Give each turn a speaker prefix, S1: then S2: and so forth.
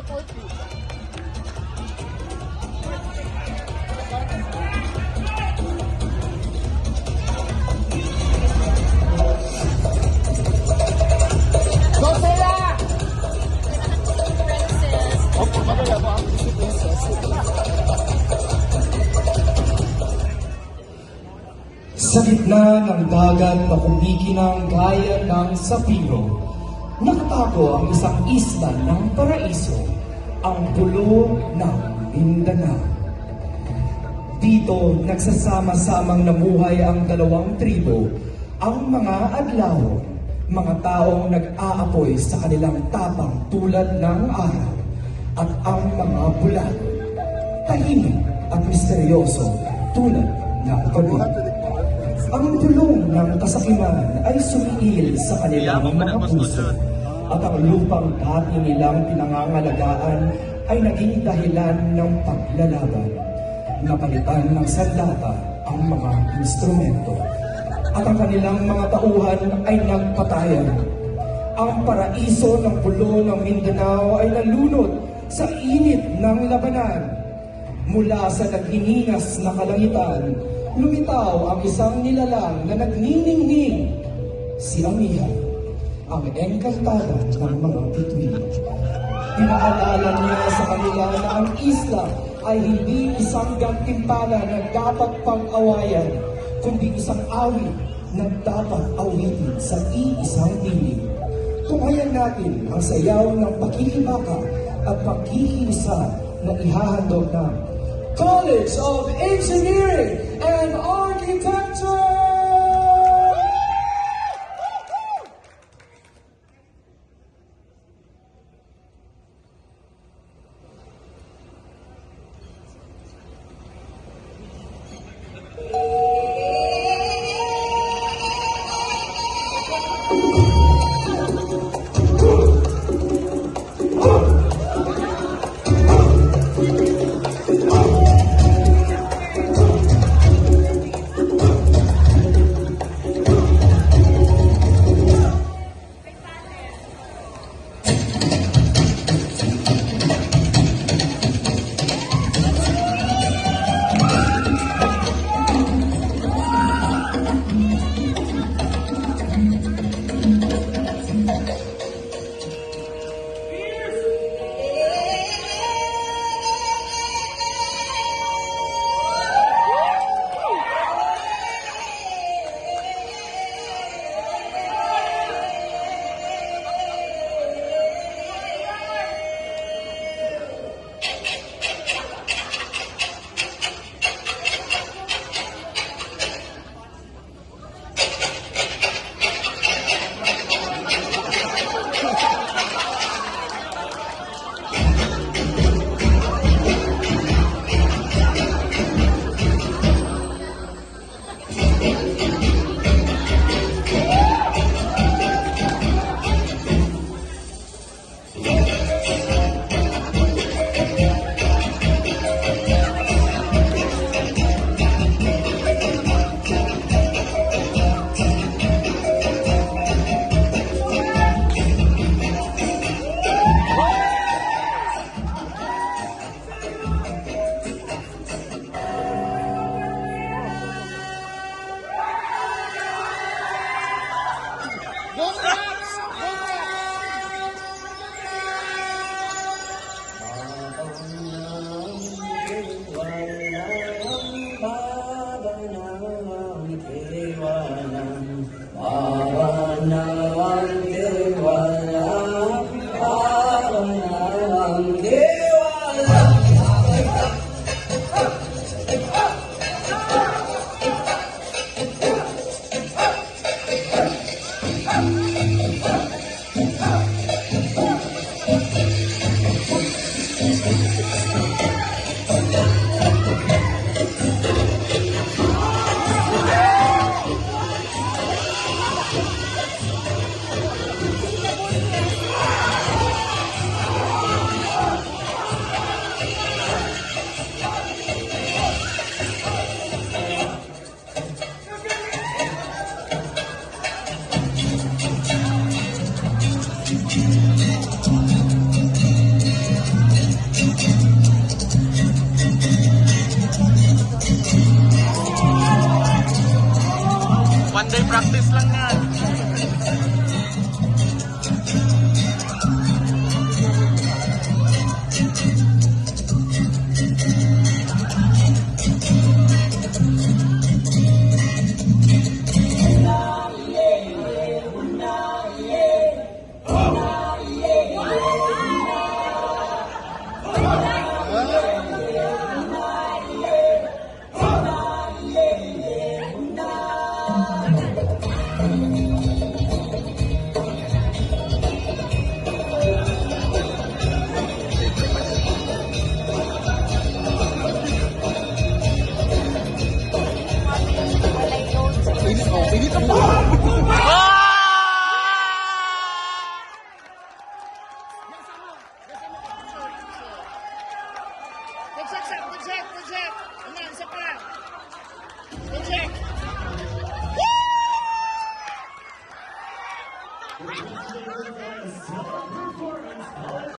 S1: Sa gitna ng dagat na kumikinang gaya ng Sapiro, nakatago ang isang isla ng paraiso, ang pulo ng Mindanao. Dito nagsasama-samang namuhay ang dalawang tribo, ang mga Adlaw, mga taong nag-aapoy sa kanilang tapang tulad ng araw, at ang mga Bulag, tahimik at misteryoso tulad ng gabi. Ang pulong ng kasakiman ay sumiil sa kanilang mga puso, at ang lupang dati nilang pinangangalagaan ay naging dahilan ng paglalaban. Napalitan ng sandata ang mga instrumento, at ang kanilang mga tauhan ay nagpatayan. Ang paraiso ng pulo ng Mindanao ay nalunod sa init ng labanan. Mula sa naghiningas na kalangitan, lumitaw ang isang nilalang na nagniningning, si Amiha, ang engkantada ng mga bituin. Pinaalala niya sa kanila na ang isla ay hindi isang gantimpala na dapat pag-awayan, kundi isang awit na dapat awitin sa iisang tinig. Tunghayan natin ang sayaw ng pakikibaka at pagkikiisa na ihahandog ng College of Engineering and Architecture!
S2: Practice lang yan. Pinit ako.
S3: Project. Ayan, isa pa. Project.